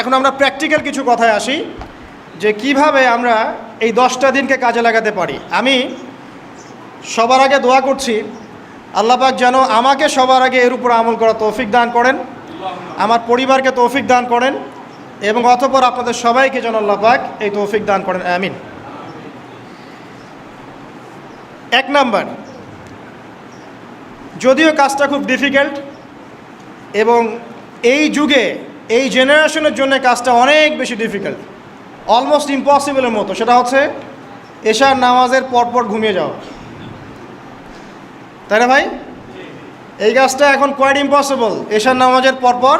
এখন আমরা প্র্যাকটিক্যাল কিছু কথায় আসি যে কিভাবে আমরা এই 10টা দিনকে কাজে লাগাতে পারি। আমি সবার আগে দোয়া করছি আল্লাহ পাক যেন আমাকে সবার আগে এর উপর আমল করা তৌফিক দান করেন, আমার পরিবারকে তৌফিক দান করেন এবং অতঃপর আপনাদের সবাইকে যেন আল্লাহ পাক এই তৌফিক দান করেন, আমিন। 1 নাম্বার, যদিও কাজটা খুব ডিফিকাল্ট এবং এই যুগে এই জেনারেশনের জন্য কাজটা অনেক বেশি ডিফিকাল্ট, অলমোস্ট ইম্পসিবলের মতো, সেটা হচ্ছে এশার নামাজের পরপর ঘুমিয়ে যাওয়া, তাই না ভাই? এই কাজটা এখন কোয়াইট ইম্পসিবল, এশার নামাজের পরপর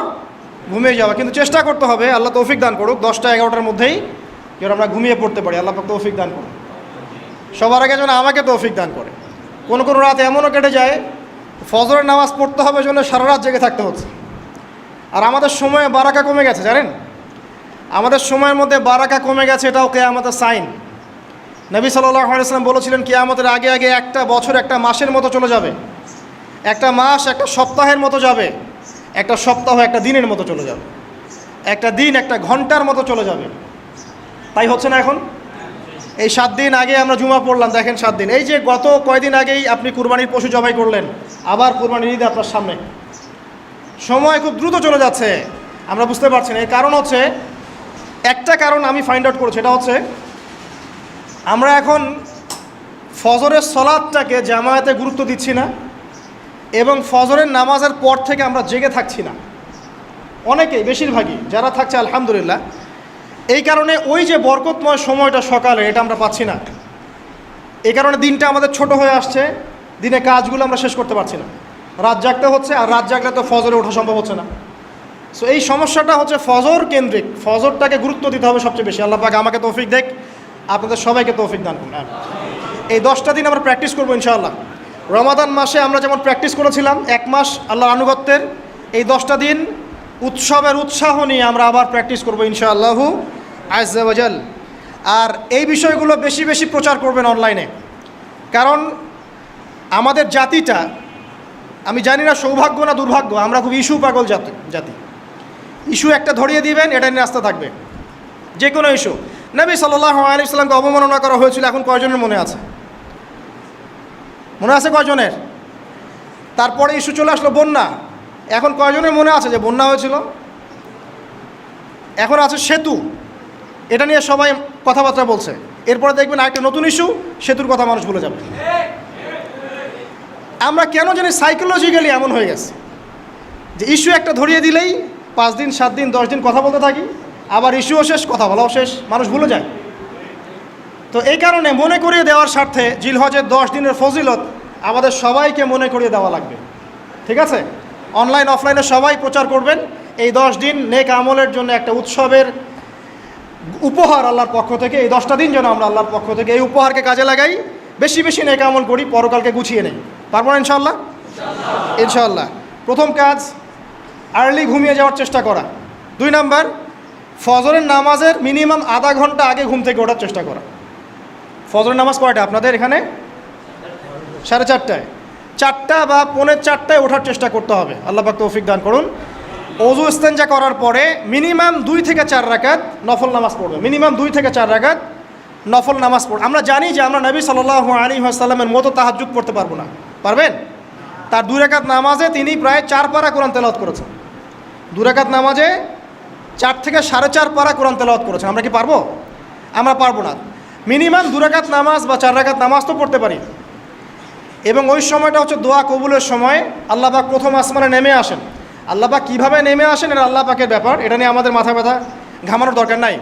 ঘুমিয়ে যাওয়া। কিন্তু চেষ্টা করতে হবে, আল্লাহ তৌফিক দান করুক, 10টা 11টার মধ্যেই যেন আমরা ঘুমিয়ে পড়তে পারি। আল্লাহ পাক তৌফিক দান করুন, সবার আগে যেন আমাকে তৌফিক দান করে। কোনো কোনো রাত এমনও কেটে যায় ফজরের নামাজ পড়তে হবে জন্য সারা রাত জেগে থাকতে হচ্ছে। আর আমাদের সময়ে বারাকা কমে গেছে, জানেন? আমাদের সময়ের মধ্যে বারাকা কমে গেছে, এটাও কিয়ামতের সাইন। নবী সাল্লাল্লাহু আলাইহি ওয়াসাল্লাম বলেছিলেন কিয়ামতের আগে আগে একটা বছর একটা মাসের মতো চলে যাবে, একটা মাস একটা সপ্তাহের মতো যাবে, একটা সপ্তাহ একটা দিনের মতো চলে যাবে, একটা দিন একটা ঘন্টার মতো চলে যাবে। তাই হচ্ছে না এখন? এই 7 দিন আগে আমরা জুমা পড়লাম, দেখেন 7 দিন। এই যে গত কয়দিন আগেই আপনি কুরবানির পশু জবাই করলেন, আবার কুরবানির ঈদ আপনার সামনে। সময় খুব দ্রুত চলে যাচ্ছে, আমরা বুঝতে পারছি না। এর কারণ হচ্ছে, একটা কারণ আমি ফাইন্ড আউট করেছি, এটা হচ্ছে আমরা এখন ফজরের সলাতটাকে জামায়াতে গুরুত্ব দিচ্ছি না এবং ফজরের নামাজের পর থেকে আমরা জেগে থাকছি না, অনেকেই, বেশিরভাগই যারা থাকছে আলহামদুলিল্লাহ। এই কারণে ওই যে বরকতময় সময়টা সকালে, এটা আমরা পাচ্ছি না। এই কারণে দিনটা আমাদের ছোট হয়ে আসছে, দিনে কাজগুলো আমরা শেষ করতে পারছি না, রাত জাগতে হচ্ছে, আর রাত জাগলে তো ফজরে ওঠা সম্ভব হচ্ছে না। সো এই সমস্যাটা হচ্ছে ফজর কেন্দ্রিক, ফজরটাকে গুরুত্ব দিতে হবে সবচেয়ে বেশি। আল্লাহ পাক আমাকে তৌফিক দেখ, আপনাদের সবাইকে তৌফিক দান করুন। এই 10টা দিন আমরা প্র্যাকটিস করবো ইনশাআল্লাহ। রমাদান মাসে আমরা যেমন প্র্যাকটিস করেছিলাম 1 মাস আল্লাহর আনুগত্যের, এই 10টা দিন উৎসবের উৎসাহ নিয়ে আমরা আবার প্র্যাকটিস করবো ইনশাআল্লাহু আজ্জা ওয়া জাল। আর এই বিষয়গুলো বেশি বেশি প্রচার করবেন অনলাইনে, কারণ আমাদের জাতিটা, আমি জানি না সৌভাগ্য না দুর্ভাগ্য, আমরা খুব ইস্যু পাগল জাতি। ইস্যু একটা ধরিয়ে দিবেন, এটা নিয়ে রাস্তা থাকবে, যে কোনো ইস্যু। নবী সাল্লাল্লাহু আলাইহি ওয়াসাল্লামকে অবমাননা করা হয়েছিল, এখন কয়জনের মনে আছে? মনে আছে কয়জনের? তারপরে ইস্যু চলে আসলো বন্যা, এখন কয়জনের মনে আছে যে বন্যা হয়েছিল? এখন আছে সেতু, এটা নিয়ে সবাই কথাবার্তা বলছে। এরপরে দেখবেন আরেকটা নতুন ইস্যু, সেতুর কথা মানুষ ভুলে যাবে। আমরা কেন জানি সাইকোলজিক্যালি এমন হয়ে গেছে যে ইস্যু একটা ধরিয়ে দিলেই 5 দিন 7 দিন 10 দিন কথা বলতে থাকি, আবার ইস্যুও শেষ, কথা বলাও শেষ, মানুষ ভুলে যায়। তো এই কারণে মনে করিয়ে দেওয়ার স্বার্থে জিলহজের 10 দিনের ফজিলত আমাদের সবাইকে মনে করিয়ে দেওয়া লাগবে, ঠিক আছে? অনলাইন অফলাইনে সবাই প্রচার করবেন। এই 10 দিন নেক আমলের জন্য একটা উৎসবের উপহার আল্লাহর পক্ষ থেকে। এই 10টা দিন যেন আমরা আল্লাহর পক্ষ থেকে এই উপহারকে কাজে লাগাই, বেশি বেশি নেক আমল করি, পরকালকে গুছিয়ে নেই। পারবো না ইনশাআল্লাহ? ইনশাআল্লাহ। প্রথম কাজ, আর্লি ঘুমিয়ে যাওয়ার চেষ্টা করা। 2 নাম্বার, ফজরের নামাজের মিনিমাম আধা ঘন্টা আগে ঘুম থেকে ওঠার চেষ্টা করা। ফজরের নামাজ কয়টা আপনাদের এখানে? 4:30টায়, 4টা বা 4:45টায় ওঠার চেষ্টা করতে হবে। আল্লাহ পাক তৌফিক দান করুন। ওযু ইস্তেঞ্জা করার পরে মিনিমাম 2 থেকে 4 রাকাত নফল নামাজ পড়বে, মিনিমাম 2 থেকে 4 রাকাত নফল নামাজ পড়বে। আমরা জানি যে আমরা নবী সাল্লাল্লাহু আলাইহি ওয়াসাল্লামের মতো তাহাজ্জুদ পড়তে পারবো না, পারবেন? তার 2 রাকাত নামাজে তিনি প্রায় 4 পারা কোরআন তেলাওয়াত করেছেন। 2 রাকাত নামাজে 4 থেকে 4.5 পারা কোরআন তেলাওয়াত করেছেন। আমরা কি পারবো? আমরা পারবো না। মিনিমাম 2 রাকাত নামাজ বা 4 রাকাত নামাজ তো পড়তে পারি। এবং ওই সময়টা হচ্ছে দোয়া কবুলের সময়। আল্লাহ পাক প্রথম আসমানে নেমে আসেন। আল্লাহ পাক কীভাবে নেমে আসেন এটা আল্লাহ পাকের ব্যাপার, এটা নিয়ে আমাদের মাথা ব্যথা ঘামানোর দরকার নাই।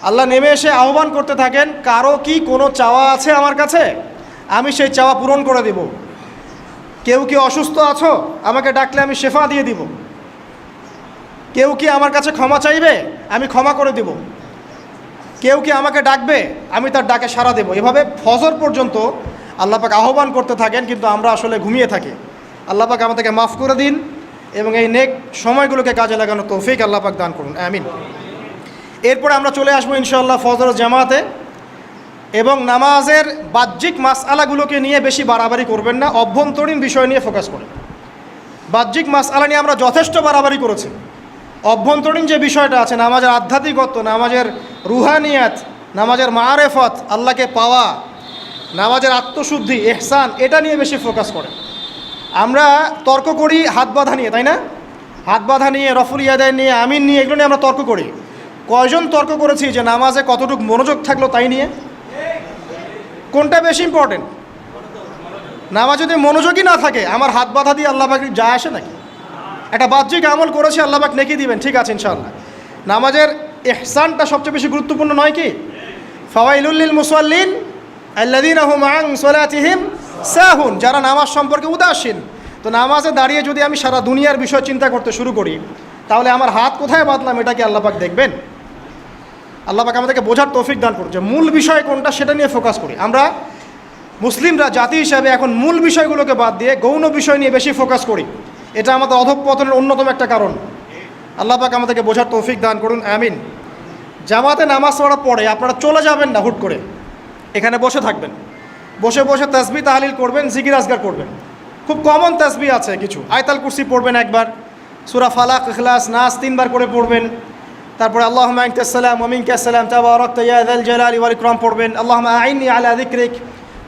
আল্লাহ নেমে এসে আহ্বান করতে থাকেন, কারো কি কোনো চাওয়া আছে আমার কাছে? আমি সেই চাওয়া পূরণ করে দেব। কেউ কি অসুস্থ আছো? আমাকে ডাকলে আমি শেফা দিয়ে দিব। কেউ কি আমার কাছে ক্ষমা চাইবে? আমি ক্ষমা করে দিব। কেউ কি আমাকে ডাকবে? আমি তার ডাকে সাড়া দেব। এভাবে ফজর পর্যন্ত আল্লাহ পাক আহ্বান করতে থাকেন, কিন্তু আমরা আসলে ঘুমিয়ে থাকি। আল্লাহ পাক আমাদেরকে মাফ করে দিন এবং এই নেক সময়গুলোকে কাজে লাগানোর তৌফিক আল্লাহ পাক দান করুন, আমিন। এরপরে আমরা চলে আসবো ইনশাআল্লাহ ফজর জামাতে। এবং নামাজের বাহ্যিক মাসআলাগুলোকে নিয়ে বেশি বাড়াবাড়ি করবেন না, অভ্যন্তরীণ বিষয় নিয়ে ফোকাস করেন। বাহ্যিক মাসআলা নিয়ে আমরা যথেষ্ট বাড়াবাড়ি করেছি, অভ্যন্তরীণ যে বিষয়টা আছে, নামাজের আধ্যাত্মিকত্ব, নামাজের রুহানিয়াত, নামাজের মারেফত, আল্লাহকে পাওয়া, নামাজের আত্মশুদ্ধি, ইহসান, এটা নিয়ে বেশি ফোকাস করে। আমরা তর্ক করি হাত বাঁধা নিয়ে, তাই না? হাত বাঁধা নিয়ে, রফুল ইয়াদায় নিয়ে, আমিন নিয়ে, এগুলো নিয়ে আমরা তর্ক করি। কয়জন তর্ক করেছি যে নামাজে কতটুকু মনোযোগ থাকলো তাই নিয়ে? কোনটা বেশি ইম্পর্টেন্ট? নামাজ যদি মনোযোগই না থাকে, আমার হাত বাঁধা দিয়ে আল্লাহ পাক যায় আসে নাকি? একটা বাহ্যিক আমল করেছি, আল্লাহ পাক নেকি দিবেন, ঠিক আছে ইনশাআল্লাহ। নামাজের ইহসানটা সবচেয়ে বেশি গুরুত্বপূর্ণ নয় কি? ফাওয়াইলুল লিল মুসাল্লিন আল্লাযীনা হুম আন সালাতিহিম সাহুন, যারা নামাজ সম্পর্কে উদাসীন। তো নামাজে দাঁড়িয়ে যদি আমি সারা দুনিয়ার বিষয় চিন্তা করতে শুরু করি, তাহলে আমার হাত কোথায় বাঁধলাম এটা কি আল্লাহ পাক দেখবেন? আল্লাহ পাক আমাদেরকে বোঝার তৌফিক দান করুন যে মূল বিষয় কোনটা সেটা নিয়ে ফোকাস করি। আমরা মুসলিমরা জাতি হিসাবে এখন মূল বিষয়গুলোকে বাদ দিয়ে গৌণ বিষয় নিয়ে বেশি ফোকাস করি। এটা আমাদের অধঃপতনের অন্যতম একটা কারণ। আল্লাহ পাক আমাদেরকে বোঝার তৌফিক দান করুন, আমিন। জামাতে নামাজ পড়ার পরে আপনারা চলে যাবেন না হুট করে, এখানে বসে থাকবেন। বসে বসে তাসবিহ তাহলিল করবেন, জিকির আজগার করবেন। খুব কমন তাসবিহ আছে কিছু, আয়াতুল কুরসি পড়বেন একবার, সূরা ফালাক, ইখলাস, নাস 3 বার করে পড়বেন। তারপরে আল্লাহুম্মা আনতাস সালাম ওয়া মিনকাস সালাম তাবারাকতা ইয়া যাল জালালি ওয়াল ইকরাম পড়বেন। আল্লাহুম্মা আইন্নি আলা যিকরিক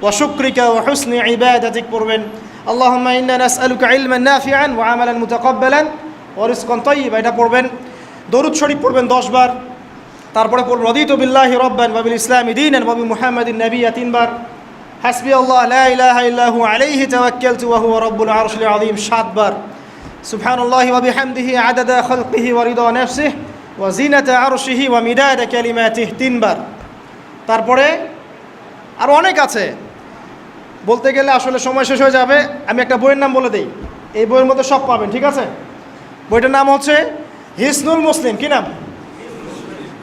ওয়া শুকরিকা ওয়া হুসনি ইবাদাতিক পড়বেন। আল্লাহুম্মা ইন্না নাসআলুকা ইলমান নাফিআন ওয়া আমালান মুতাকাব্বালান ওয়া রিজকান তাইয়্যিবা, এটা পড়বেন। দরুদ শরীফ পড়বেন 10 বার। তারপরে পড়বেন রাদিতু বিল্লাহি রাব্বান ওয়া বিল ইসলামি দীনান ওয়া বি মুহাম্মাদিন নাবিয়্যা 3 বার। হাসবি আল্লাহ লা ইলাহা ইল্লা হু আলাইহি তাওয়াক্কালতু ওয়া হুয়া রাব্বুল আরশিল আযীম 7 বার। সুবহানাল্লাহি ওয়া বিহামদিহি আদাদা খালকিহি ওয়া রিদা নাফসিহি ওয়া জিনাতা আরশিহি ওয়া মিদাদা কালিমাতিহি 3 বার। তারপরে আরও অনেক আছে, বলতে গেলে আসলে সময় শেষ হয়ে যাবে। আমি একটা বইয়ের নাম বলে দিই, এই বইয়ের মধ্যে সব পাবেন, ঠিক আছে? বইটার নাম হচ্ছে হিসনুল মুসলিম। কি নাম?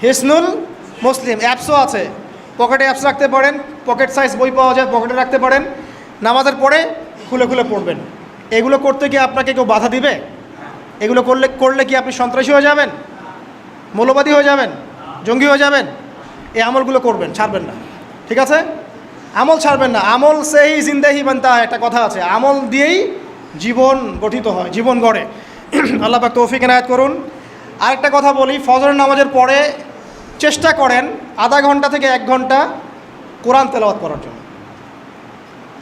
হিসনুল মুসলিম। অ্যাপসও আছে, পকেটে অ্যাপস রাখতে পারেন, পকেট সাইজ বই পাওয়া যায়, পকেটে রাখতে পারেন। নামাজের পরে খুলে খুলে পড়বেন। এগুলো করতে গিয়ে আপনাকে কেউ বাধা দিবে? এগুলো করলে কি আপনি সন্ত্রাসী হয়ে যাবেন, মৌলবাদী হয়ে যাবেন, জঙ্গি হয়ে যাবেন? এই আমলগুলো করবেন, ছাড়বেন না, ঠিক আছে? আমল ছাড়বেন না। আমল সেই জিন্দেহি বানতা, একটা কথা আছে, আমল দিয়েই জীবন গঠিত হয়, জীবন গড়ে। আল্লাহ পাক তৌফিক এনায়েত করুন। আরেকটা কথা বলি, ফজরের নামাজের পরে চেষ্টা করেন আধা ঘন্টা থেকে 1 ঘন্টা কোরআন তেলাওয়াত করার জন্য।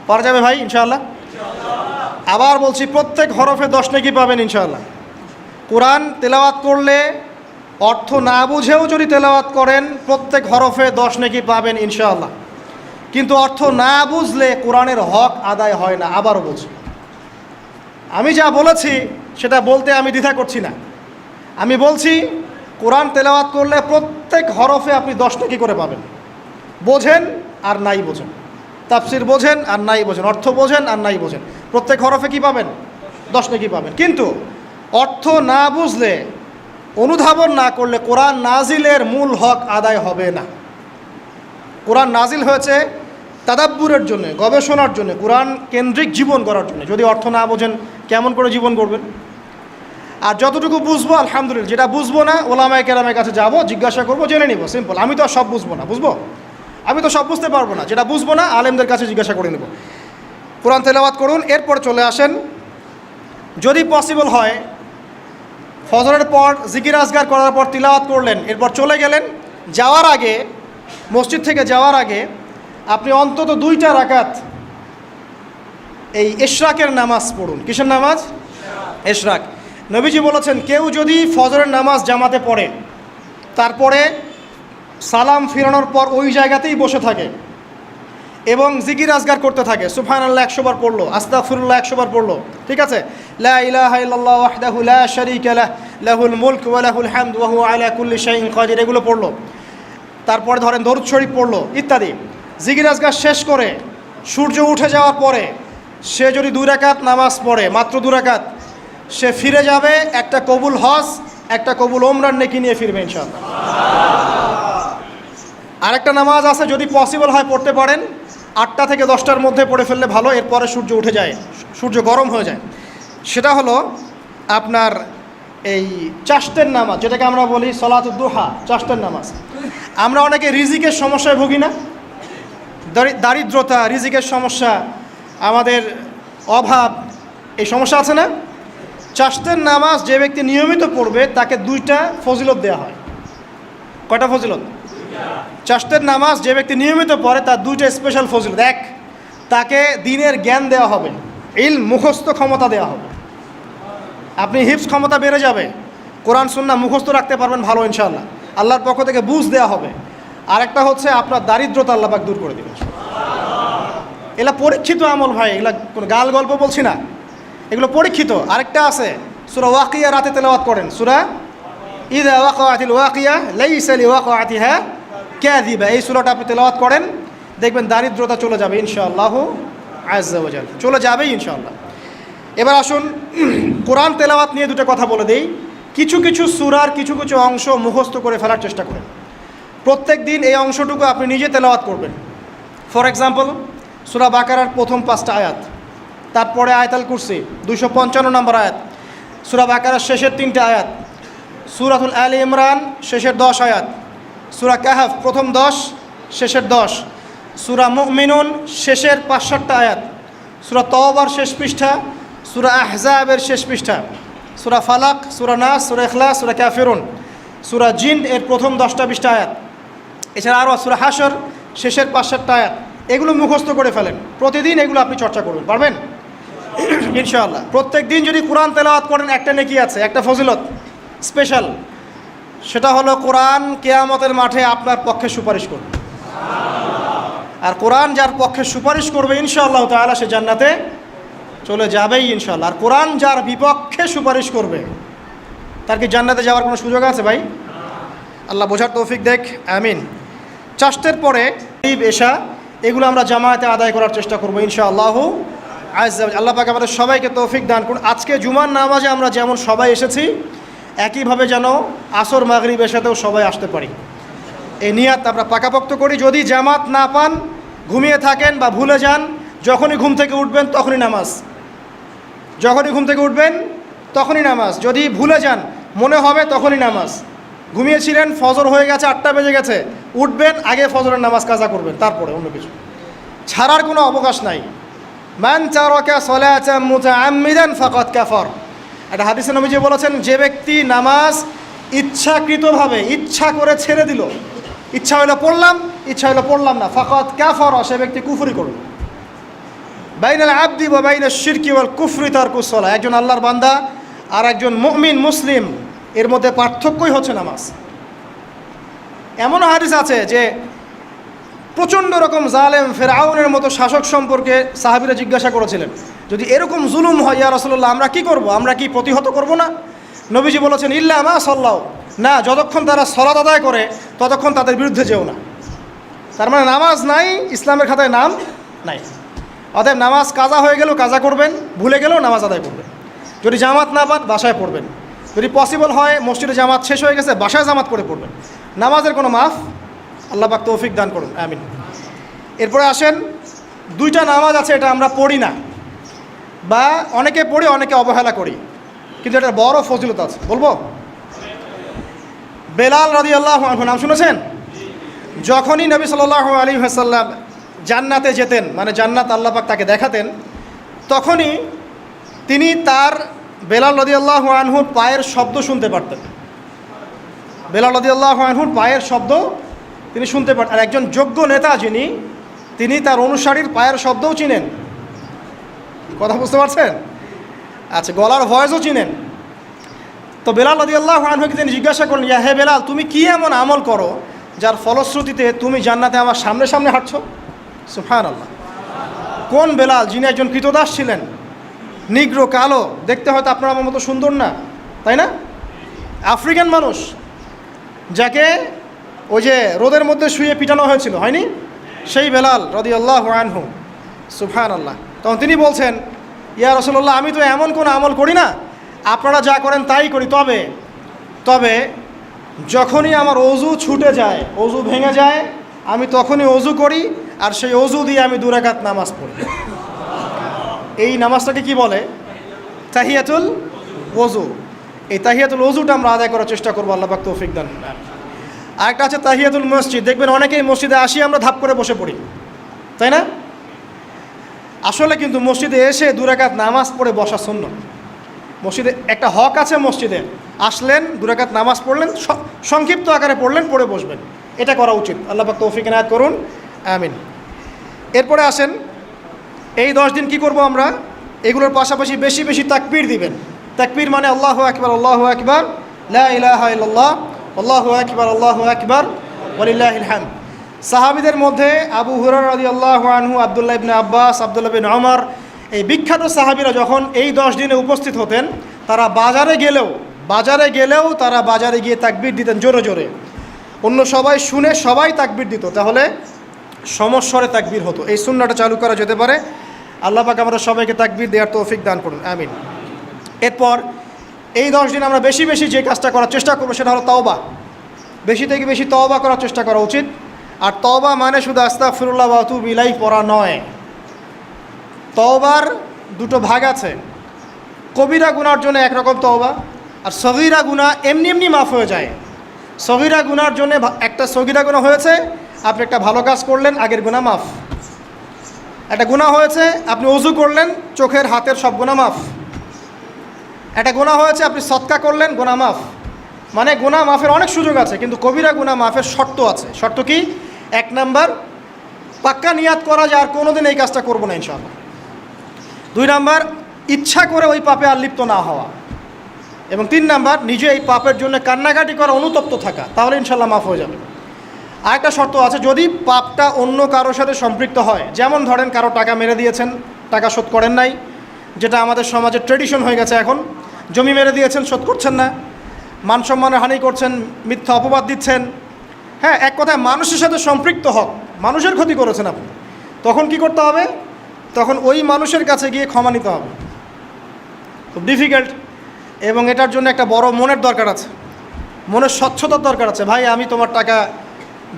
পারা যাবে ভাই ইনশাআল্লাহ? আবার বলছি, প্রত্যেক হরফে 10 নেকি পাবেন ইনশাআল্লাহ। কোরআন তেলাওয়াত করলে, অর্থ না বুঝেও যদি তেলাওয়াত করেন, প্রত্যেক হরফে 10 নেকি পাবেন ইনশাআল্লাহ। কিন্তু অর্থ না বুঝলে কোরআনের হক আদায় হয় না। আবারও বলছি, আমি যা বলেছি সেটা বলতে আমি দ্বিধা করছি না। আমি বলছি কোরআন তেলাওয়াত করলে প্রত্যেক হরফে আপনি 10 নেকি করে পাবেন। বোঝেন আর নাই বোঝেন, তাফসির বোঝেন আর নাই বোঝেন, অর্থ বোঝেন আর নাই বোঝেন, প্রত্যেক হরফে কি পাবেন? 10 নেকি পাবেন। কিন্তু অর্থ না বুঝলে, অনুধাবন না করলে কোরআন নাজিলের মূল হক আদায় হবে না। কোরআন নাজিল হয়েছে তাদাব্বুরের জন্য, গবেষণার জন্য, কোরআন কেন্দ্রিক জীবন গড়ার জন্য। যদি অর্থ না বোঝেন কেমন করে জীবন গড়বেন? আর যতটুকু বুঝবো আলহামদুলিল্লাহ, যেটা বুঝবো না ওলামায়ে কেরামের কাছে যাবো, জিজ্ঞাসা করবো, জেনে নিব, সিম্পল। আমি তো আর সব বুঝবো না, বুঝবো? আমি তো সব বুঝতে পারবো না। যেটা বুঝবো না আলেমদের কাছে জিজ্ঞাসা করে নেব। কোরআন তেলাওয়াত করুন। এরপর চলে আসেন, যদি পসিবল হয়, ফজরের পর জিকির আজগার করার পর তিলাওয়াত করলেন, এরপর চলে গেলেন, যাওয়ার আগে, মসজিদ থেকে যাওয়ার আগে আপনি অন্তত 2টা রাকাত এই ইশরাকের নামাজ পড়ুন। কিসের নামাজ? ইশরাক। নবীজি বলেছেন, কেউ যদি ফজরের নামাজ জামাতে পড়ে, তারপরে সালাম ফিরানোর পর ওই জায়গাতেই বসে থাকে এবং জিকির আজগার করতে থাকে, সুবহানাল্লাহ 100 বার পড়লো, আস্তাগফিরুল্লাহ 100 বার পড়লো, ঠিক আছে? লা ইলাহা ইল্লাল্লাহ ওয়াহদাহু লা শারীকা লাহ লাহুল মুলক ওয়া লাহুল হামদ ওয়া হুয়া আলা কুল্লি শাইইন কাদির, এগুলো পড়লো। তারপরে ধরেন দরুদ শরীফ পড়লো ইত্যাদি। জিকির আজগার শেষ করে সূর্য উঠে যাওয়ার পরে সে যদি 2 রাকাত নামাজ পড়ে, মাত্র 2 রাকাত, সে ফিরে যাবে একটা কবুল হজ, একটা কবুল ওমরার নেকি নিয়ে ফিরবে ইনশাআল্লাহ। আরেকটা নামাজ আছে, যদি পসিবল হয় পড়তে পারেন, 8টা থেকে 10টার মধ্যে পড়ে ফেললে ভালো, এরপরে সূর্য উঠে যায়, সূর্য গরম হয়ে যায়। সেটা হলো আপনার এই চাশতের নামাজ, যেটাকে আমরা বলি সলাতুদ দুহা, চাশতের নামাজ। আমরা অনেকে রিজিকের সমস্যায় ভুগি না? দারিদ্রতা, রিজিকের সমস্যা, আমাদের অভাব, এই সমস্যা আছে না? চাশতের নামাজ যে ব্যক্তি নিয়মিত পড়বে তাকে 2টা ফজিলত দেওয়া হয়। কয়টা ফজিলত? চাশতের নামাজ যে ব্যক্তি নিয়মিত পড়ে তার 2টা স্পেশাল ফজিলত। এক, তাকে দ্বীনের জ্ঞান দেওয়া হবে, ইলম মুখস্থ ক্ষমতা দেওয়া হবে। আপনি হিফজ ক্ষমতা বেড়ে যাবে, কোরআন সুন্নাহ মুখস্থ রাখতে পারবেন ভালো ইনশাআল্লাহ, আল্লাহর পক্ষ থেকে বুঝ দেওয়া হবে। আরেকটা হচ্ছে আপনার দারিদ্রতা আল্লাহ পাক দূর করে দেবেন। এগুলা পরীক্ষিত আমল ভাই, এগুলা কোনো গাল গল্প বলছি না, এগুলো পরীক্ষিত। আরেকটা আছে, সূরা ওয়াকিয়া রাতে তেলাওয়াত করেন, সূরা ইযা ওয়াকাআতিল ওয়াকিয়া লাইসা লিওয়াকাআতিহা কাযিবা, এই সূরাটা আপনি তেলাওয়াত করেন, দেখবেন দারিদ্রতা চলে যাবে ইনশাআল্লাহ আযজা ওয়া জাল, চলে যাবেই ইনশাআল্লাহ। এবার আসুন কোরআন তেলাওয়াত নিয়ে 2টা কথা বলে দেই। কিছু কিছু সূরার কিছু কিছু অংশ মুখস্থ করে ফেলার চেষ্টা করেন। প্রত্যেক দিন এই অংশটুকু আপনি নিজে তেলাওয়াত করবেন। ফর এক্সাম্পল, সূরা বাকারার প্রথম 5টা আয়াত, তারপরে আয়াতুল কুরসি 255 নম্বর আয়াত, সূরা বাকারার শেষের 3টে আয়াত, সূরাতুল আলে ইমরান শেষের 10 আয়াত, সূরা কাহফ প্রথম 10 শেষের 10, সূরা মুমিনুন শেষের 5-7টা আয়াত, সূরা তাওবার শেষ পৃষ্ঠা, সূরা আহজাবের শেষ পৃষ্ঠা, সূরা ফালাক, সূরা নাস, সূরা ইখলাস, সূরা কাফিরুন, সূরা জিন এর প্রথম 10টা-20টা আয়াত, এছাড়া আরও সূরা হাশর শেষের 5-7টা আয়াত। এগুলো মুখস্থ করে ফেলেন, প্রতিদিন এগুলো আপনি চর্চা করবেন, পারবেন ইনশাআল্লাহ। প্রত্যেক দিন যদি কোরআন তেলাওয়াত করেন একটা নেকি আছে, একটা ফজিলত স্পেশাল, সেটা হলো কোরআন কিয়ামতের মাঠে আপনার পক্ষে সুপারিশ করবে। আর কোরআন যার পক্ষে সুপারিশ করবে ইনশাআল্লাহ তাআলা সে জান্নাতে চলে যাবেই ইনশাআল্লাহ। আর কোরআন যার বিপক্ষে সুপারিশ করবে তার কি জান্নাতে যাওয়ার কোনো সুযোগ আছে ভাই? আল্লাহ বোঝার তৌফিক দেখ, আমিন। চাষতের পরে এশা এগুলো আমরা জামায়াতে আদায় করার চেষ্টা করবো ইনশাআল্লাহ আযজা ওয়া জাল। আল্লাহ পাক আমাদের সবাইকে তৌফিক দান করুন। আজকে জুমার নামাজে আমরা যেমন সবাই এসেছি, একইভাবে যেন আসর মাগরিব এশাতেও সবাই আসতে পারি, এই নিয়াত আমরা পাকাপোক্ত করি। যদি জামাত না পান, ঘুমিয়ে থাকেন বা ভুলে যান, যখনই ঘুম থেকে উঠবেন তখনই নামাজ, যখনই ঘুম থেকে উঠবেন তখনই নামাজ। যদি ভুলে যান, মনে হবে তখনই নামাজ। ঘুমিয়েছিলেন, ফজর হয়ে গেছে, 8টা বেজে গেছে, উঠবেন, আগে ফজরের নামাজ কাজা করবেন, তারপরে অন্য কিছু ছাড়ার কোনো অবকাশ নাই। মান তারাকা সালাতান মুতাআম্মিদান ফাকাদ কাফার, একটা হাদিসে নবীজি বলেছেন, যে ব্যক্তি নামাজ ইচ্ছাকৃতভাবে ইচ্ছা করে ছেড়ে দিল, ইচ্ছা হইলো পড়লাম, ইচ্ছা হইলো পড়লাম না, ফাকাদ কাফার, সে ব্যক্তি কুফরি করল। বাইনাল আবদি ওয়া বাইনাশ শিরকি ওয়াল কুফরি তারকুস সালাহ, একজন আল্লাহর বান্দা আর একজন মুমিন মুসলিম এর মধ্যে পার্থক্যই হচ্ছে নামাজ। এমনও হাদিস আছে যে প্রচণ্ড রকম জালেম ফেরাউনের মতো শাসক সম্পর্কে সাহাবীরা জিজ্ঞাসা করেছিলেন, যদি এরকম জুলুম হয় ইয়া রাসূলুল্লাহ, আমরা কি করব? আমরা কি প্রতিহত করব না? নবীজি বলেছেন, ইল্লা মা সাল্লাও, না, যতক্ষণ তারা সালাত আদায় করে ততক্ষণ তাদের বিরুদ্ধে যেও না। তার মানে নামাজ নাই, ইসলামের খাতায় নাম নাই। অতএব নামাজ কাজা হয়ে গেলেও কাজা করবেন, ভুলে গেলেও নামাজ আদায় করবেন। যদি জামাত না পান বাসায় পড়বেন, যদি পসিবল হয় মসজিদে জামাত শেষ হয়ে গেছে বাসায় জামাত করে পড়বেন, নামাজের কোনো মাফ আল্লাহ পাক তৌফিক দান করুন, আমিন। এরপরে আসেন, 2টা নামাজ আছে এটা আমরা পড়ি না, বা অনেকে পড়ি অনেকে অবহেলা করি, কিন্তু এটা বড় ফজিলত আছে, বলবো। বেলাল রাদিয়াল্লাহু আনহু নাম শুনেছেন? যখনই নবী সাল্লাল্লাহু আলাইহি ওয়াসাল্লাম জান্নাতে যেতেন, মানে জান্নাত আল্লাহ পাক তাকে দেখাতেন, তখনই তিনি তার বেলাল রাদিয়াল্লাহু আনহুর পায়ের শব্দ শুনতে পারতেন। বেলাল রাদিয়াল্লাহু আনহুর পায়ের শব্দ তিনি শুনতে পারতেন। আর একজন যোগ্য নেতা যিনি, তিনি তার অনুসারীর পায়ের শব্দও চিনেন। কথা বুঝতে পারছেন? আচ্ছা, গলার ভয়েসও চিনেন। তো বেলাল রাদিয়াল্লাহু আনহুকে তিনি জিজ্ঞাসা করলেন, ইয়া হে বেলাল, তুমি কি এমন আমল করো যার ফলশ্রুতিতে তুমি জান্নাতে আমার সামনে সামনে হাঁটছো? সুবহানাল্লাহ। কোন বেলাল? যিনি একজন কৃতদাস ছিলেন, নিগ্রো, কালো, দেখতে হয়তো আপনার আমার মতো সুন্দর না, তাই না? আফ্রিকান মানুষ, যাকে ওই যে রোদের মধ্যে শুয়ে পিটানো হয়েছিল, হয়নি? সেই বেলাল রাদিয়াল্লাহু আনহু, সুবহানাল্লাহ। তখন তিনি বলছেন, ইয়া রাসূলুল্লাহ, আমি তো এমন কোনো আমল করি না, আপনারা যা করেন তাই করি, তবে যখনই আমার অজু ছুটে যায়, অজু ভেঙে যায়, আমি তখনই অজু করি, আর সেই অজু দিয়ে আমি 2 রাকাত নামাজ পড়ি। এই নামাজটাকে কি বলে? তাহিয়াতুল ওযু। এই তাহিয়াতুল ওযুটা আমরা আদায় করার চেষ্টা করবো, আল্লাহ পাক তৌফিক দান। আরেকটা আছে তাহিয়াতুল মসজিদ। দেখবেন অনেকেই মসজিদে আসি আমরা ধাপ করে বসে পড়ি, তাই না? আসলে কিন্তু মসজিদে এসে 2 রাকাত নামাজ পড়ে বসা সুন্নাত। মসজিদে একটা হক আছে মসজিদে, আসলেন 2 রাকাত নামাজ পড়লেন, সংক্ষিপ্ত আকারে পড়লেন, পড়ে বসবেন, এটা করা উচিত। আল্লাহ পাক তৌফিক এনায়েত করুন, আমিন। এরপরে আসেন এই 10 দিন কি করব আমরা, এগুলোর পাশাপাশি বেশি বেশি তাকবীর দিবেন। তাকবীর মানে আল্লাহু আকবার, আল্লাহু আকবার, লা ইলাহা ইল্লাল্লাহ, আল্লাহু আকবার, আল্লাহু আকবার, ওয়ালিল্লাহিল হামদ। সাহাবীদের মধ্যে আবু হুরায়রা রাদিয়াল্লাহু আনহু, আব্দুল্লাহ ইবনে আব্বাস, আব্দুল্লাহ বিন ওমর, এই বিখ্যাত সাহাবীরা যখন এই 10 দিনে উপস্থিত হতেন, তারা বাজারে গেলেও তারা বাজারে গিয়ে তাকবীর দিতেন জোরে জোরে। অন্য সবাই শুনে সবাই তাকবীর দিত, তাহলে সমস্বরে তাকবীর হতো। এই সুন্নাহটা চালু করা যেতে পারে। আল্লাহ পাক আমরা সবাইকে তাকবীর দেওয়ার তৌফিক দান করুন, আমিন। এরপর এই 10 দিন আমরা বেশি বেশি যে কাজটা করার চেষ্টা করবো সেটা হলো তওবা। বেশি থেকে বেশি তওবা করার চেষ্টা করা উচিত। আর তওবা মানে শুধু আস্তাগফিরুল্লাহ ওয়া আতুবু ইলাইহি পড়া নয়। তওবার 2টো ভাগ আছে। কবিরা গুনার জন্য একরকম তওবা, আর সগীরা গুনাহ এমনি এমনি মাফ হয়ে যায়। সগীরা গুনার জন্য একটা সগীরা গুনাহ হয়েছে, আপনি একটা ভালো কাজ করলেন, আগের গুনাহ মাফ। একটা গুনাহ হয়েছে, আপনি ওযু করলেন, চোখের হাতের সব গুনাহ মাফ। একটা গুনাহ হয়েছে, আপনি সদকা করলেন, গুনাহ মাফ। মানে গুনাহ মাফের অনেক সুযোগ আছে, কিন্তু কবিরা গুনাহ মাফের শর্ত আছে। শর্ত কি? 1 নাম্বার, পাক্কা নিয়াত করা যে আর কোনোদিন এই কাজটা করবো না ইনশাআল্লাহ। 2 নাম্বার, ইচ্ছা করে ওই পাপে আর লিপ্ত না হওয়া। এবং 3 নাম্বার, নিজে এই পাপের জন্য কান্নাকাটি করা, অনুতপ্ত থাকা, তাহলে ইনশাআল্লাহ মাফ হয়ে যাবে। আরেকটা শর্ত আছে, যদি পাপটা অন্য কারোর সাথে সম্পৃক্ত হয়, যেমন ধরেন কারো টাকা মেরে দিয়েছেন, টাকা শোধ করেন নাই, যেটা আমাদের সমাজের ট্রেডিশন হয়ে গেছে এখন। জমি মেরে দিয়েছেন, শোধ করছেন না, মান সম্মানের হানি করছেন, মিথ্যা অপবাদ দিচ্ছেন, হ্যাঁ, এক কথায় মানুষের সাথে সম্পৃক্ত হক, মানুষের ক্ষতি করেছেন আপনি, তখন কি করতে হবে? তখন ওই মানুষের কাছে গিয়ে ক্ষমা নিতে হবে। খুব ডিফিকাল্ট, এবং এটার জন্য একটা বড় মনের দরকার আছে, মনের স্বচ্ছতার দরকার আছে। ভাই, আমি তোমার টাকা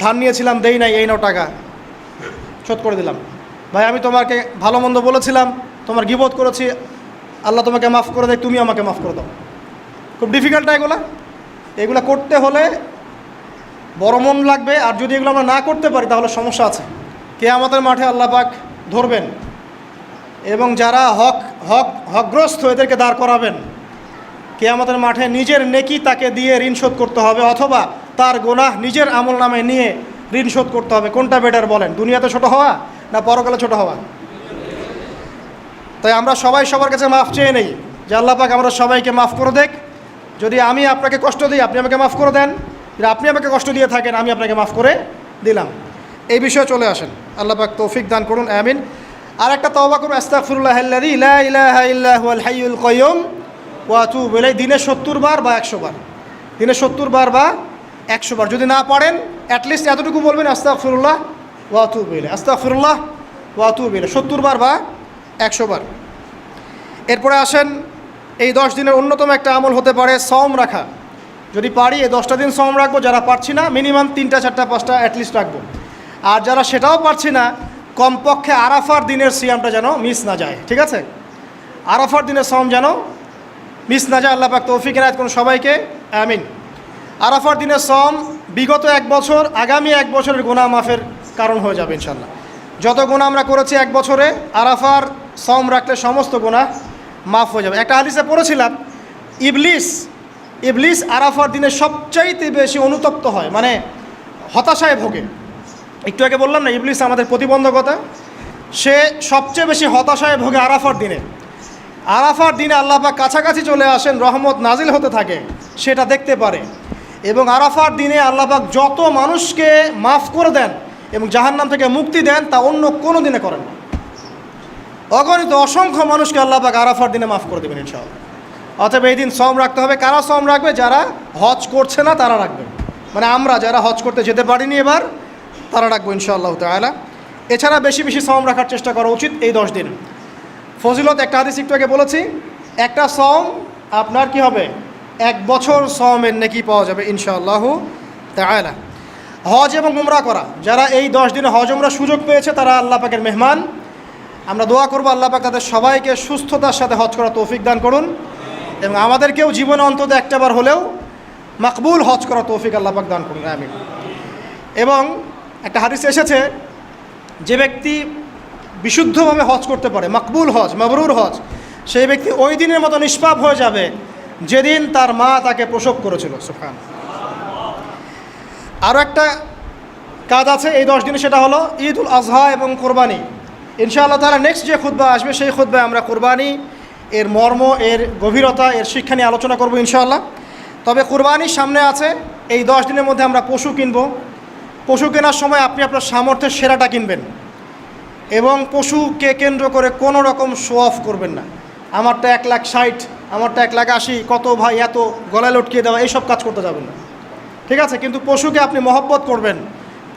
ধার নিয়েছিলাম, দেই নাই, এই নাও টাকা, শোধ করে দিলাম। ভাই, আমি তোমাকে ভালো মন্দ বলেছিলাম, তোমার গীবত করেছি, আল্লাহ তোমাকে মাফ করে দেয়, তুমি আমাকে মাফ করে দাও। খুব ডিফিকাল্ট না এগুলা করতে হলে বড় মন লাগবে। আর যদি এগুলো আমরা না করতে পারি তাহলে সমস্যা আছে। কিয়ামতের মাঠে আল্লাহ পাক ধরবেন, এবং যারা হকগ্রস্ত এদেরকে দাঁড় করাবেন। কিয়ামতের মাঠে নিজের নেকি তাকে দিয়ে ঋণ শোধ করতে হবে, অথবা তার গুনাহ নিজের আমল নামে নিয়ে ঋণ শোধ করতে হবে। কোনটা বেটার বলেন? দুনিয়াতে ছোট হওয়া না পরকালে ছোট হওয়া? তাই আমরা সবাই সবার কাছে মাফ চেয়ে নেই যে আল্লাহ পাক আমরা সবাইকে মাফ করে দেখ। যদি আমি আপনাকে কষ্ট দিই, আপনি আমাকে মাফ করে দেন। যদি আপনি আমাকে কষ্ট দিয়ে থাকেন, আমি আপনাকে মাফ করে দিলাম। এই বিষয়ে চলে আসেন। আল্লাহ পাক তৌফিক দান করুন, আমিন। আর একটা তওবা করুন, আস্তাগফিরুল্লাহাল্লাযী লা ইলাহা ইল্লা হুয়াল হাইয়ুল কাইয়্যুম ওয়া আতুবু ইলাইহি, দিনে 70 বার বা 100 বার, দিনে 70 বার বা 100 বার। যদি না পারেন, অ্যাটলিস্ট এতটুকু বলবেন, আস্তাগফিরুল্লাহ ওয়া আতুবু ইলাইহি, আস্তাগফিরুল্লাহ ওয়া আতুবু ইলাইহি, 70 বার বা 100 বার। এরপরে আসেন, এই 10 দিনের অন্যতম একটা আমল হতে পারে সওম রাখা। যদি পারি এই 10টা দিন সওম রাখবো, যারা পারছি না মিনিমাম 3টা 4টা 5টা অ্যাটলিস্ট রাখবো। আর যারা সেটাও পারছি না, কমপক্ষে আরাফার দিনের সিয়ামটা যেন মিস না যায়, ঠিক আছে? আরাফার দিনের সওম যেন মিস না যায়। আল্লাহ পাক তৌফিক এনায়েত করুন সবাইকে, আমিন। আরাফার দিনের সওম বিগত 1 বছর, আগামী 1 বছরের গুনাহ মাফের কারণ হয়ে যাবে ইনশাআল্লাহ। যত গুনাহ আমরা করেছি 1 বছরে, আরাফার সওম রাখলে সমস্ত গুনাহ মাফ হয়ে যাবে। একটা হাদিসে পড়েছিলাম, ইবলিস আরাফার দিনে সবচাইতে বেশি অনুতপ্ত হয়, মানে হতাশায় ভোগে। একটু আগে বললাম না, ইবলিস আমাদের প্রতিবন্ধকতা, সে সবচেয়ে বেশি হতাশায় ভোগে আরাফার দিনে। আরাফার দিনে আল্লাহ পাক কাছাকাছি চলে আসেন, রহমত নাজিল হতে থাকে, সেটা দেখতে পারে। এবং আরাফার দিনে আল্লাহ পাক যত মানুষকে মাফ করে দেন এবং জাহান্নাম থেকে মুক্তি দেন, তা অন্য কোনো দিনে করেন না। অগণিত অসংখ্য মানুষকে আল্লাহ পাক আরাফার দিনে মাফ করে দেবেন ইনশাআল্লাহ। অতএব এই দিন সওম রাখতে হবে। কারা সওম রাখবে? যারা হজ করছে না তারা রাখবে, মানে আমরা যারা হজ করতে যেতে পারিনি এবার, তারা রাখবো ইনশাআল্লাহ তাআলা। এছাড়া বেশি বেশি সওম রাখার চেষ্টা করা উচিত এই 10 দিন। ফজিলত একটা হাদিস একটু আগে বলেছি, একটা সওম আপনার কি হবে? 1 বছর সওমের নেকি পাওয়া যাবে ইনশাআল্লাহ তাআলা। হজ এবং উমরা করা, যারা এই 10 দিনে হজ উমরা সুযোগ পেয়েছে, তারা আল্লাহ পাকের মেহমান। আমরা দোয়া করবো আল্লাহ পাক তাদের সবাইকে সুস্থতার সাথে হজ করা তৌফিক দান করুন, এবং আমাদেরকেও জীবনে অন্তত একটাবার হলেও মাকবুল হজ করা তৌফিক আল্লাহ পাক দান করুন, আমিন। এবং একটা হাদিস এসেছে, যে ব্যক্তি বিশুদ্ধভাবে হজ করতে পারে, মাকবুল হজ, মাবরুর হজ, সেই ব্যক্তি ওই দিনের মতো নিষ্পাপ হয়ে যাবে যেদিন তার মা তাকে প্রসব করেছিল। সুবহান। আরও একটা কাজ আছে এই 10 দিনে, সেটা হলো ঈদ উল আজহা এবং কোরবানি। ইনশাআল্লাহ তাআলা নেক্সট যে খুতবা আসবে সেই খুতবায় আমরা কোরবানি, এর মর্ম, এর গভীরতা, এর শিক্ষা নিয়ে আলোচনা করব ইনশাআল্লাহ। তবে কোরবানির সামনে আছে, এই 10 দিনের মধ্যে আমরা পশু কিনব। পশু কেনার সময় আপনি আপনার সামর্থ্যের সেরাটা কিনবেন এবং পশুকে কেন্দ্র করে কোনো রকম শো অফ করবেন না। আমারটা 1,60,000, আমারটা 1,80,000, কত ভাই এত, গলায় লটকিয়ে দেওয়া, এইসব কাজ করতে যাবেন না, ঠিক আছে? কিন্তু পশুকে আপনি মহব্বত করবেন,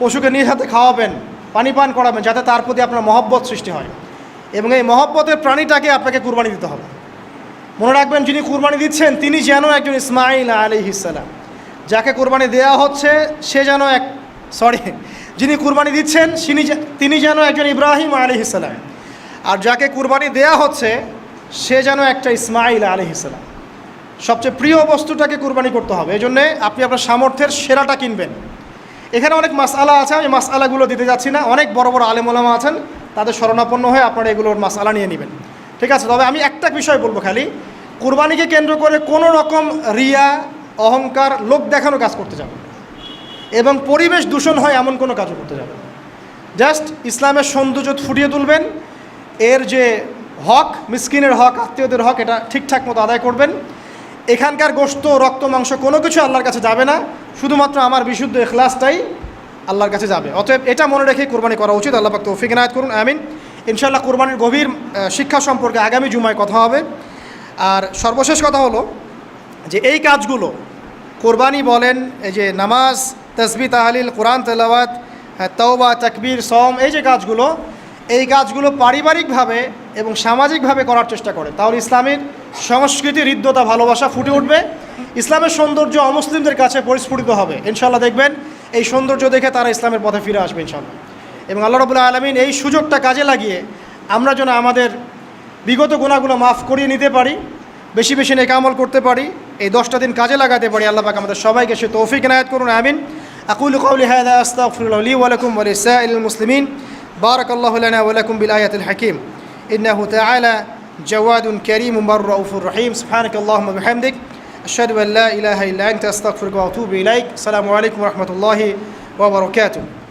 পশুকে নিজ হাতে খাওয়াবেন, পানি পান করাবেন, যাতে তার প্রতি আপনার মহব্বত সৃষ্টি হয়। এবং এই মহব্বতের প্রাণীটাকে আপনাকে কুরবানি দিতে হবে। মনে রাখবেন, যিনি কুরবানি দিচ্ছেন তিনি যেন একজন ইসমাইল আলাইহিস সালাম, যাকে কুরবানি দেওয়া হচ্ছে সে যেন যিনি কুরবানি দিচ্ছেন তিনি যেন একজন ইব্রাহিম আলাইহিস সালাম, আর যাকে কুরবানি দেওয়া হচ্ছে সে যেন একটা ইসমাইল আলাইহিস সালাম। সবচেয়ে প্রিয় বস্তুটাকে কুরবানি করতে হবে। এই জন্যে আপনি আপনার সামর্থ্যের সেরাটা কিনবেন। এখানে অনেক মাসআলা আছে, আমি মাসআলাগুলো দিতে যাচ্ছি না। অনেক বড় বড় আলেম ওলামা আছেন, তাদের শরণাপন্ন হয়ে আপনারা এগুলোর মাসআলা নিয়ে নেবেন, ঠিক আছে? তবে আমি একটা বিষয় বলবো খালি, কুরবানিকে কেন্দ্র করে কোনো রকম রিয়া, অহংকার, লোক দেখানো কাজ করতে যাবেন এবং পরিবেশ দূষণ হয় এমন কোনো কাজও করতে যাবেন। জাস্ট ইসলামের সৌন্দর্য ফুটিয়ে তুলবেন, এর যে হক, মিসকিনের হক, আত্মীয়দের হক, এটা ঠিকঠাক মতো আদায় করবেন। এখানকার গোশত, রক্ত, মাংস কোনো কিছু আল্লাহর কাছে যাবে না, শুধুমাত্র আমার বিশুদ্ধ ইখলাসটাই আল্লাহর কাছে যাবে। অতএব এটা মনে রেখে কোরবানি করা উচিত। আল্লাহ পাক তৌফিক ইনায়াত করুন, আমিন। ইনশাআল্লাহ কোরবানির গভীর শিক্ষা সম্পর্কে আগামী জুমায় কথা হবে। আর সর্বশেষ কথা হলো যে এই কাজগুলো, কোরবানি বলেন, এই যে নামাজ, তাসবিহ, তাহলিল, কোরআন তেলাওয়াত, তওবা, তাকবীর, সওম, এই কাজগুলো পারিবারিকভাবে এবং সামাজিকভাবে করার চেষ্টা করে, তাহলে ইসলামের সংস্কৃতি, হৃদ্যতা, ভালোবাসা ফুটে উঠবে। ইসলামের সৌন্দর্য অমুসলিমদের কাছে পরিস্ফুটিত হবে। ইনশাআল্লাহ দেখবেন এই সৌন্দর্য দেখে তারা ইসলামের পথে ফিরে আসবে ইনশাআল্লাহ। এবং আল্লাহ রাব্বুল আলামিন এই সুযোগটা কাজে লাগিয়ে আমরা যেন আমাদের বিগত গুনাহগুলো মাফ করিয়ে নিতে পারি, বেশি বেশি নেক আমল করতে পারি, এই 10টা দিন কাজে লাগাতে পারি। আল্লাহ পাক আমাদের সবাইকে সে তৌফিক ইনায়াত করুন, আমিন। আকুলু কওলি হাযা আস্তাগফিরুল্লাহ লি ওয়া লাকুম ওয়া লিসাইরিল মুসলিমিন। বারাকাল্লাহু লানা ওয়া লাকুম বিল আয়াতিল হাকীম। ইন্নাহু তাআলা জাওয়াদুন কারীমুন রাউফুর রহিম। সুবহানাকাল্লাহুম্মা বিহামদিক, আশহাদু আল্লা ইলাহা ইল্লা আনতা আস্তাগফিরুকা ওয়া আতুবু ইলাইক। আসসালামু আলাইকুম ওয়া রাহমাতুল্লাহি ওয়া বারাকাতুহু।